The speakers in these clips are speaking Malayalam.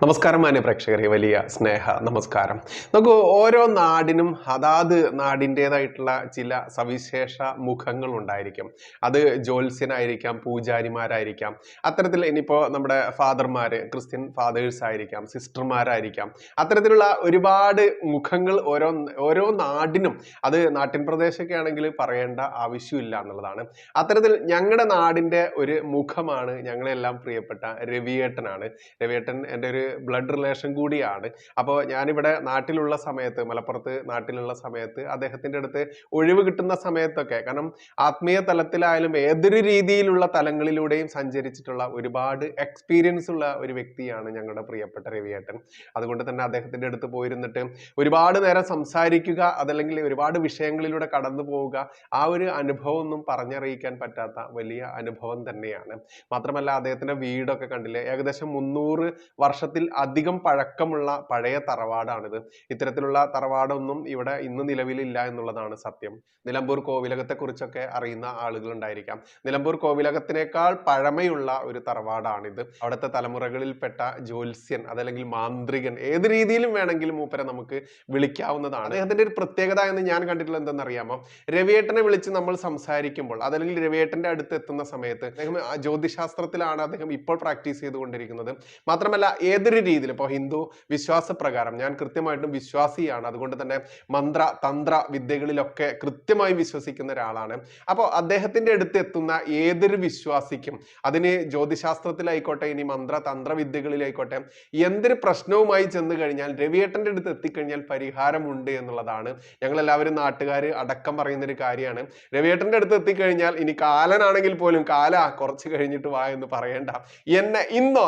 നമസ്കാരം മാന്യ പ്രേക്ഷകരെ, വലിയ സ്നേഹ നമസ്കാരം. നമുക്ക് ഓരോ നാടിനും അതാത് നാടിൻ്റെതായിട്ടുള്ള ചില സവിശേഷ മുഖങ്ങൾ ഉണ്ടായിരിക്കും. അത് ജ്യോത്സ്യനായിരിക്കാം, പൂജാരിമാരായിരിക്കാം, അത്തരത്തിൽ ഇനിയിപ്പോൾ നമ്മുടെ ഫാദർമാര്, ക്രിസ്ത്യൻ ഫാദേഴ്സ് ആയിരിക്കാം, സിസ്റ്റർമാരായിരിക്കാം. അത്തരത്തിലുള്ള ഒരുപാട് മുഖങ്ങൾ ഓരോ നാടിനും, അത് നാട്ടിൻ പ്രദേശമൊക്കെ ആണെങ്കിൽ പറയേണ്ട ആവശ്യമില്ല എന്നുള്ളതാണ്. അത്തരത്തിൽ ഞങ്ങളുടെ നാടിൻ്റെ ഒരു മുഖമാണ് ഞങ്ങളെല്ലാം പ്രിയപ്പെട്ട രവിയേട്ടനാണ്. രവിയേട്ടൻ എൻ്റെ ഒരു ബ്ലഡ് റിലേഷൻ കൂടിയാണ്. അപ്പോൾ ഞാനിവിടെ നാട്ടിലുള്ള സമയത്ത്, മലപ്പുറത്ത് നാട്ടിലുള്ള സമയത്ത്, അദ്ദേഹത്തിൻ്റെ അടുത്ത് ഒഴിവ് കിട്ടുന്ന സമയത്തൊക്കെ, കാരണം ആത്മീയ തലത്തിലായാലും ഏതൊരു രീതിയിലുള്ള തലങ്ങളിലൂടെയും സഞ്ചരിച്ചിട്ടുള്ള ഒരുപാട് എക്സ്പീരിയൻസ് ഉള്ള ഒരു വ്യക്തിയാണ് ഞങ്ങളുടെ പ്രിയപ്പെട്ട രവിയേട്ടൻ. അതുകൊണ്ട് തന്നെ അദ്ദേഹത്തിൻ്റെ അടുത്ത് പോയിരുന്നിട്ട് ഒരുപാട് നേരം സംസാരിക്കുക, അതല്ലെങ്കിൽ ഒരുപാട് വിഷയങ്ങളിലൂടെ കടന്നു പോവുക, ആ ഒരു അനുഭവം ഒന്നും പറഞ്ഞറിയിക്കാൻ പറ്റാത്ത വലിയ അനുഭവം തന്നെയാണ്. മാത്രമല്ല അദ്ദേഹത്തിന്റെ വീടൊക്കെ കണ്ടില്ലേ, ഏകദേശം 300 വർഷത്തിൽ അധികം പഴക്കമുള്ള പഴയ തറവാടാണിത്. ഇത്തരത്തിലുള്ള തറവാടൊന്നും ഇവിടെ ഇന്ന് നിലവിലില്ല എന്നുള്ളതാണ് സത്യം. നിലമ്പൂർ കോവിലകത്തെ കുറിച്ചൊക്കെ അറിയുന്ന ആളുകൾ ഉണ്ടായിരിക്കാം. നിലമ്പൂർ കോവിലകത്തിനേക്കാൾ പഴമയുള്ള ഒരു തറവാടാണിത്. അവിടുത്തെ തലമുറകളിൽപ്പെട്ട ജ്യോത്സ്യൻ, അതല്ലെങ്കിൽ മാന്ത്രികൻ, ഏത് രീതിയിലും വേണമെങ്കിലും മൂപ്പരെ നമുക്ക് വിളിക്കാവുന്നതാണ്. അദ്ദേഹത്തിന്റെ ഒരു പ്രത്യേകത എന്ന് ഞാൻ കണ്ടിട്ടുള്ളത് എന്തെന്നറിയാമോ? രവിയേട്ടനെ വിളിച്ച് നമ്മൾ സംസാരിക്കുമ്പോൾ, അതല്ലെങ്കിൽ രവിയേട്ടന്റെ അടുത്ത് എത്തുന്ന സമയത്ത്, അദ്ദേഹം ജ്യോതിശാസ്ത്രത്തിലാണ് അദ്ദേഹം ഇപ്പോൾ പ്രാക്ടീസ് ചെയ്തുകൊണ്ടിരിക്കുന്നത്. മാത്രമല്ല ഏതൊരു രീതിയിൽ, ഇപ്പോൾ ഹിന്ദു വിശ്വാസപ്രകാരം ഞാൻ കൃത്യമായിട്ടും വിശ്വാസിയാണ്. അതുകൊണ്ട് തന്നെ മന്ത്ര തന്ത്ര വിദ്യകളിലൊക്കെ കൃത്യമായി വിശ്വസിക്കുന്ന ഒരാളാണ്. അപ്പോൾ അദ്ദേഹത്തിന്റെ അടുത്ത് എത്തുന്ന ഏതൊരു വിശ്വാസിക്കും, അതിന് ജ്യോതിശാസ്ത്രത്തിലായിക്കോട്ടെ, ഇനി മന്ത്ര തന്ത്ര വിദ്യകളിലായിക്കോട്ടെ, എന്തൊരു പ്രശ്നവുമായി ചെന്ന് കഴിഞ്ഞാൽ രവിയേട്ടന്റെ അടുത്ത് എത്തിക്കഴിഞ്ഞാൽ പരിഹാരമുണ്ട് എന്നുള്ളതാണ് ഞങ്ങളെല്ലാവരും നാട്ടുകാർ അടക്കം പറയുന്ന ഒരു കാര്യമാണ്. രവിയേട്ടന്റെ അടുത്ത് എത്തിക്കഴിഞ്ഞാൽ, ഇനി കാലനാണെങ്കിൽ പോലും, കാല കുറച്ച് കഴിഞ്ഞിട്ട് വാ എന്ന് പറയണ്ട, എന്നെ ഇന്നോ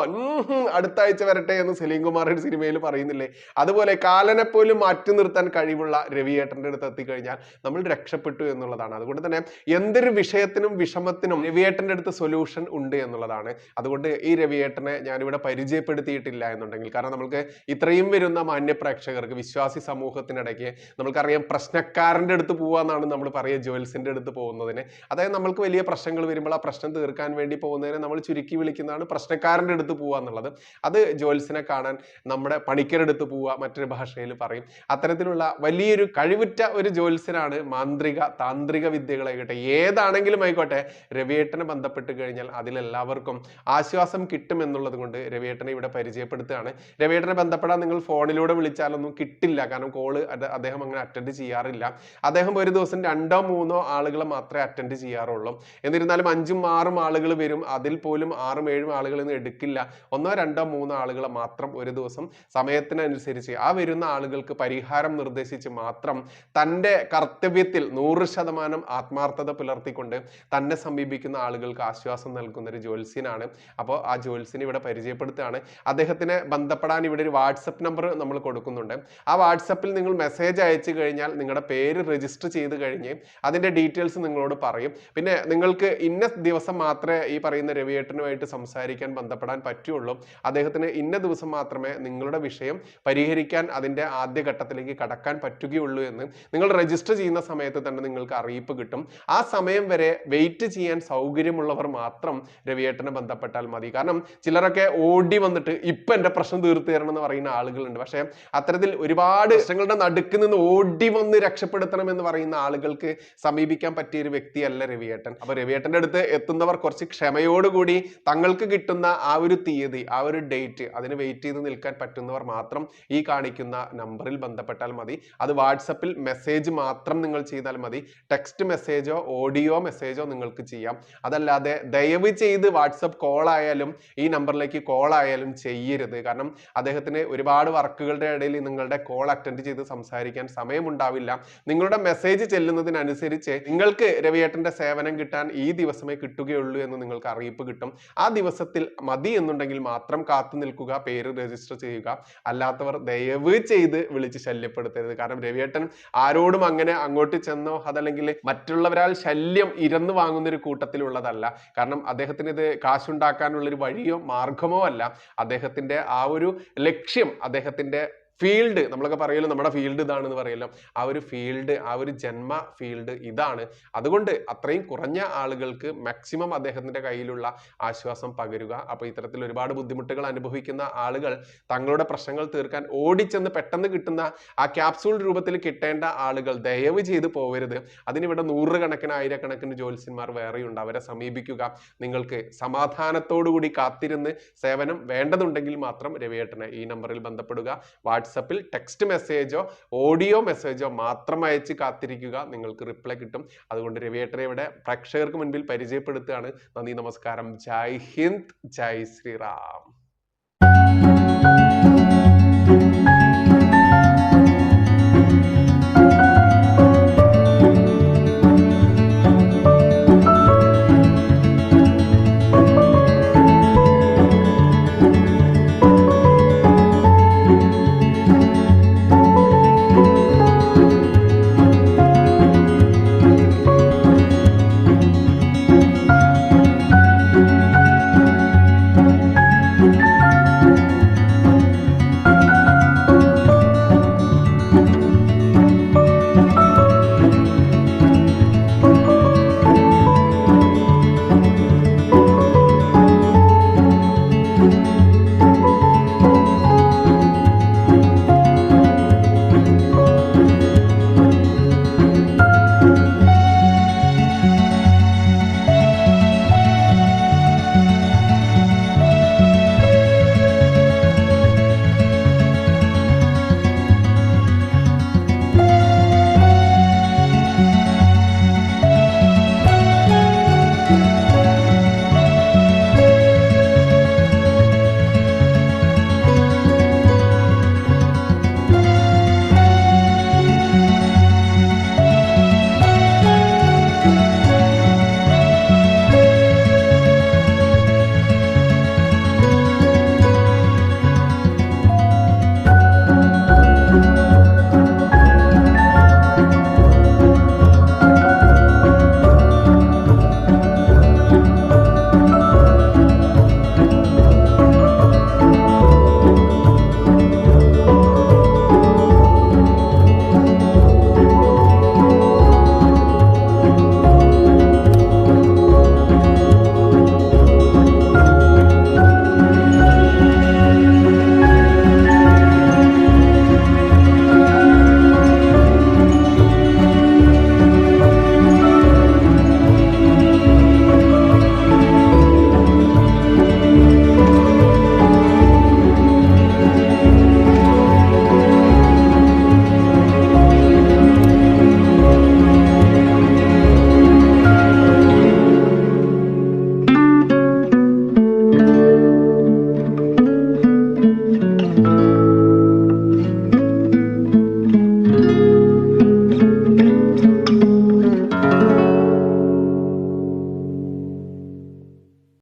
അടുത്ത ആഴ്ച വരട്ടെ എന്ന് സലീം കുമാറിന്റെ സിനിമയിൽ പറയുന്നില്ലേ, അതുപോലെ കാലനെ പോലും മാറ്റി നിർത്താൻ കഴിവുള്ള രവിയേട്ടന്റെ അടുത്ത് എത്തിക്കഴിഞ്ഞാൽ നമ്മൾ രക്ഷപ്പെട്ടു എന്നുള്ളതാണ്. അതുകൊണ്ട് തന്നെ എന്തൊരു വിഷയത്തിനും വിഷമത്തിനും രവിയേട്ടന്റെ അടുത്ത് സൊല്യൂഷൻ ഉണ്ട് എന്നുള്ളതാണ്. അതുകൊണ്ട് ഈ രവിയേട്ടനെ ഞാനിവിടെ പരിചയപ്പെടുത്തിയിട്ടില്ല എന്നുണ്ടെങ്കിൽ, കാരണം നമുക്ക് ഇത്രയും വരുന്ന മാന്യ പ്രേക്ഷകർക്ക്, വിശ്വാസി സമൂഹത്തിനിടയ്ക്ക് നമ്മൾക്കറിയാം, പ്രശ്നക്കാരന്റെ അടുത്ത് പോവാന്നാണ് നമ്മൾ പറയുക, ജ്യോത്സ്യന്റെ അടുത്ത് പോകുന്നതിന്. അതായത് നമ്മൾക്ക് വലിയ പ്രശ്നങ്ങൾ വരുമ്പോൾ ആ പ്രശ്നം തീർക്കാൻ വേണ്ടി പോകുന്നതിനെ നമ്മൾ ചുരുക്കി വിളിക്കുന്നതാണ് പ്രശ്നക്കാരന്റെ അടുത്ത് പോവുക എന്നുള്ളത്. അത് ജ്യോത്സ്യനെ കാണാൻ നമ്മുടെ പണിക്കരെടുത്ത് പോവുക, മറ്റൊരു ഭാഷയിൽ പറയും. അത്തരത്തിലുള്ള വലിയൊരു കഴിവുറ്റ ഒരു ജ്യോത്സ്യനാണ്. മാന്ത്രിക താന്ത്രിക വിദ്യകളായിക്കോട്ടെ, ഏതാണെങ്കിലും ആയിക്കോട്ടെ, രവിയേട്ടനെ ബന്ധപ്പെട്ട് കഴിഞ്ഞാൽ അതിലെല്ലാവർക്കും ആശ്വാസം കിട്ടും എന്നുള്ളത് കൊണ്ട് രവിയേട്ടനെ ഇവിടെ പരിചയപ്പെടുത്തുകയാണ്. രവിയേട്ടനെ ബന്ധപ്പെടാൻ നിങ്ങൾ ഫോണിലൂടെ വിളിച്ചാലൊന്നും കിട്ടില്ല, കാരണം കോള് അദ്ദേഹം അങ്ങനെ അറ്റൻഡ് ചെയ്യാറില്ല. അദ്ദേഹം ഒരു ദിവസം 2-3 ആളുകളെ മാത്രമേ അറ്റൻഡ് ചെയ്യാറുള്ളൂ. എന്നിരുന്നാലും 5-6 ആളുകൾ വരും, അതിൽ പോലും 6-7 ആളുകളൊന്നും എടുക്കില്ല. 1-2-3 ആളുകളെ മാത്രം ഒരു ദിവസം സമയത്തിനനുസരിച്ച് ആ വരുന്ന ആളുകൾക്ക് പരിഹാരം നിർദ്ദേശിച്ച് മാത്രം തൻ്റെ കർത്തവ്യത്തിൽ 100% ആത്മാർത്ഥത പുലർത്തിക്കൊണ്ട് തന്നെ സമീപിക്കുന്ന ആളുകൾക്ക് ആശ്വാസം നൽകുന്ന ഒരു ജ്യോത്സ്യനാണ്. അപ്പോൾ ആ ജ്യോത്സ്യനെ ഇവിടെ പരിചയപ്പെടുത്തുകയാണ്. അദ്ദേഹത്തിനെ ബന്ധപ്പെടാൻ ഇവിടെ ഒരു വാട്സപ്പ് നമ്പർ നമ്മൾ കൊടുക്കുന്നുണ്ട്. ആ വാട്സപ്പിൽ നിങ്ങൾ മെസ്സേജ് അയച്ചു കഴിഞ്ഞാൽ നിങ്ങളുടെ പേര് രജിസ്റ്റർ ചെയ്ത് കഴിഞ്ഞ് അതിൻ്റെ ഡീറ്റെയിൽസ് നിങ്ങളോട് പറയും. പിന്നെ നിങ്ങൾക്ക് ഇന്ന ദിവസം മാത്രമേ ഈ പറയുന്ന രവിയേട്ടനുമായിട്ട് സംസാരിക്കാൻ ബന്ധപ്പെടാൻ പറ്റുള്ളൂ, അദ്ദേഹത്തിന് ഇന്ന ദിവസം മാത്രമേ നിങ്ങളുടെ വിഷയം പരിഹരിക്കാൻ അതിൻ്റെ ആദ്യ ഘട്ടത്തിലേക്ക് കടക്കാൻ പറ്റുകയുള്ളൂ എന്ന് നിങ്ങൾ രജിസ്റ്റർ ചെയ്യുന്ന സമയത്ത് തന്നെ നിങ്ങൾക്ക് അറിയിപ്പ് കിട്ടും. ആ സമയം വരെ വെയിറ്റ് ചെയ്യാൻ സൗകര്യമുള്ളവർ മാത്രം രവിയേട്ടനെ ബന്ധപ്പെട്ടാൽ മതി. കാരണം ചിലരൊക്കെ ഓടി വന്നിട്ട് ഇപ്പം എൻ്റെ പ്രശ്നം തീർത്തു തരണം എന്ന് പറയുന്ന ആളുകളുണ്ട്. പക്ഷേ അത്തരത്തിൽ ഒരുപാട് പ്രശ്നങ്ങളുടെ നടുക്ക് നിന്ന് ഓടി വന്ന് രക്ഷപ്പെടുത്തണം എന്ന് പറയുന്ന ആളുകൾക്ക് സമീപിക്കാൻ പറ്റിയ ഒരു വ്യക്തിയല്ല രവിയേട്ടൻ. അപ്പോൾ രവിയേട്ടൻ്റെ അടുത്ത് എത്തുന്നവർ കുറച്ച് ക്ഷമയോടുകൂടി തങ്ങൾക്ക് കിട്ടുന്ന ആ ഒരു തീയതി, ആ ഒരു ഡേറ്റ്, അതിന് വെയിറ്റ് ചെയ്ത് നിൽക്കാൻ പറ്റുന്നവർ മാത്രം ഈ കാണിക്കുന്ന നമ്പറിൽ ബന്ധപ്പെട്ടാൽ മതി. അത് വാട്സപ്പിൽ മെസ്സേജ് മാത്രം നിങ്ങൾ ചെയ്താൽ മതി. ടെക്സ്റ്റ് മെസ്സേജോ ഓഡിയോ മെസ്സേജോ നിങ്ങൾക്ക് ചെയ്യാം. അതല്ലാതെ ദയവ് ചെയ്ത് വാട്സപ്പ് കോൾ ആയാലും ഈ നമ്പറിലേക്ക് കോൾ ആയാലും ചെയ്യരുത്. കാരണം അദ്ദേഹത്തിന് ഒരുപാട് വർക്കുകളുടെ ഇടയിൽ നിങ്ങളുടെ കോൾ അറ്റൻഡ് ചെയ്ത് സംസാരിക്കാൻ സമയമുണ്ടാവില്ല. നിങ്ങളുടെ മെസ്സേജ് ചെല്ലുന്നതിനനുസരിച്ച് നിങ്ങൾക്ക് രവിയേട്ടന്റെ സേവനം കിട്ടാൻ ഈ ദിവസമേ കിട്ടുകയുള്ളൂ എന്ന് നിങ്ങൾക്ക് അറിയിപ്പ് കിട്ടും. ആ ദിവസത്തിൽ മതി എന്നുണ്ടെങ്കിൽ മാത്രം കാത്തു നിൽക്കുക, പേര് രജിസ്റ്റർ ചെയ്യുക. അല്ലാത്തവർ ദയവ് ചെയ്ത് വിളിച്ച് ശല്യപ്പെടുത്തരുത്. കാരണം രവിയേട്ടൻ ആരോടും അങ്ങനെ അങ്ങോട്ട് ചെന്നോ അതല്ലെങ്കിൽ മറ്റുള്ളവരാൽ ശല്യം ഇരന്നു വാങ്ങുന്ന ഒരു കൂട്ടത്തിലുള്ളതല്ല. കാരണം അദ്ദേഹത്തിന് ഇത് കാശുണ്ടാക്കാനുള്ള ഒരു വഴിയോ മാർഗമോ അല്ല. അദ്ദേഹത്തിന്റെ ആ ഒരു ലക്ഷ്യം, അദ്ദേഹത്തിന്റെ ഫീൽഡ് നമ്മളൊക്കെ പറയല്ലോ, നമ്മുടെ ഫീൽഡ് ഇതാണെന്ന് പറയല്ലോ, ആ ഒരു ഫീൽഡ്, ആ ഒരു ജന്മ ഫീൽഡ് ഇതാണ്. അതുകൊണ്ട് അത്രയും കുറഞ്ഞ ആളുകൾക്ക് മാക്സിമം അദ്ദേഹത്തിന്റെ കയ്യിലുള്ള ആശ്വാസം പകരുക. അപ്പൊ ഇത്തരത്തിൽ ഒരുപാട് ബുദ്ധിമുട്ടുകൾ അനുഭവിക്കുന്ന ആളുകൾ തങ്ങളുടെ പ്രശ്നങ്ങൾ തീർക്കാൻ ഓടിച്ചെന്ന് പെട്ടെന്ന് കിട്ടുന്ന ആ ക്യാപ്സൂൾ രൂപത്തിൽ കിട്ടേണ്ട ആളുകൾ ദയവ് ചെയ്ത് പോവരുത്. അതിനിവിടെ നൂറുകണക്കിന് ആയിരക്കണക്കിന് ജ്യോത്സ്യന്മാർ വേറെയുണ്ട്. അവരെ സമീപിക്കുക. നിങ്ങൾക്ക് സമാധാനത്തോടുകൂടി കാത്തിരുന്ന് സേവനം വേണ്ടതുണ്ടെങ്കിൽ മാത്രം രവിയേട്ടനെ ഈ നമ്പറിൽ ബന്ധപ്പെടുക. വാട്സപ്പിൽ ടെക്സ്റ്റ് മെസ്സേജോ ഓഡിയോ മെസ്സേജോ മാത്രം അയച്ച് കാത്തിരിക്കുക. നിങ്ങൾക്ക് റിപ്ലൈ കിട്ടും. അതുകൊണ്ട് രവിയേട്ടനെ ഇവിടെ പ്രേക്ഷകർക്ക് മുൻപിൽ പരിചയപ്പെടുത്തുകയാണ്. നന്ദി, നമസ്കാരം. ജയ് ഹിന്ദ്, ജയ് ശ്രീറാം.